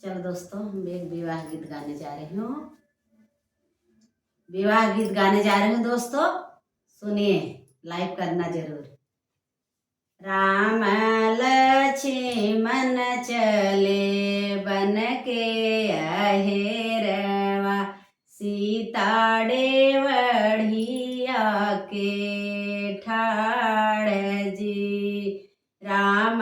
चलो दोस्तों, हम एक विवाह गीत गाने जा रही हूँ। विवाह गीत गाने जा रही हूँ दोस्तों, सुनिए, लाइक करना जरूर। राम लक्ष्मण चले बन के अहेरवा, सीता डेवढ़िया के ठाड़ जी। राम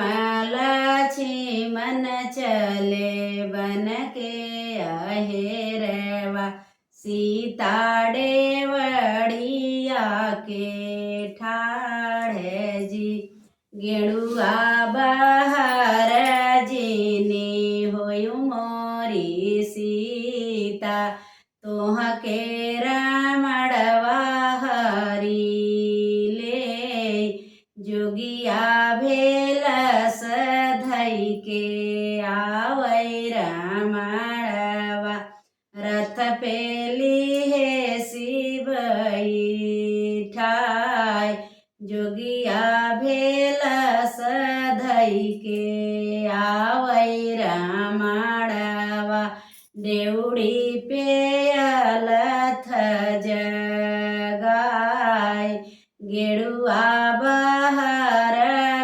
लक्ष्मण चले बन के अहेरवा, सीता डेवढ़िया के ठाड़ जी। गेड़ुआ बहर जीनी होयु मोरी सीता, तोह के रमणवा हरी ले। जोगिया भेलस धई के आवै रमणवा, रथ पेली है शिवई ठाय। जोगिया भेलस धई के आवै रमणवा, देउड़ी पेयलथ जगाय। गेड़ुआ बहर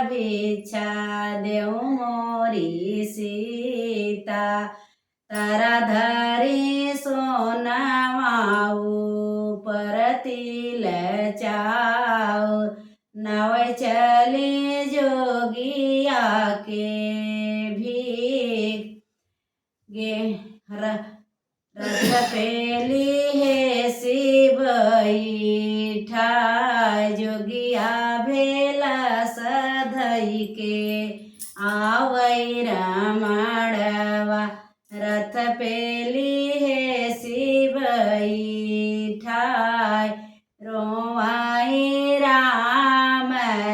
भिक्षा देउ मोरी सीता, तारा धरी सोनवाऊ परतिल चाऊ। नवै चली जोगिया के भीख, रथ पेली है शिवई ठाय। जोगिया भेलस धई के आवै रमणवा, रथ पेली है शिवई ठाय। रोवाई राम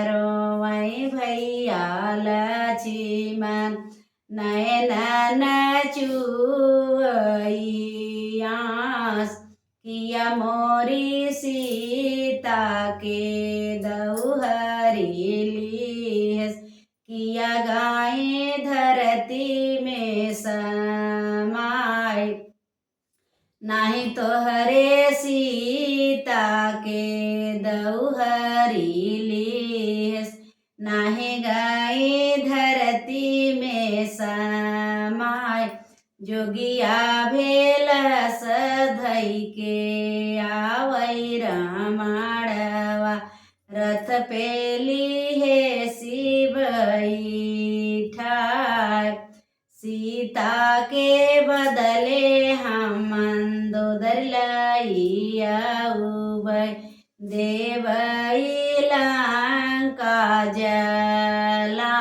रोवाई भैया लक्ष्मण, नयन चुवई आस। किया मोरी सीता के दौहरी लीस, किया गाय धरती में समाय। नहीं तो हरे सीता के दौहरी लीस, नाही गाय धरती में समाय। जोगिया भेलस धई के आवै रमणवा, रथ पेली है शिवई ठाय। सीता के बदले हम मंदोदर लाई आउबै, देवई लंका जला।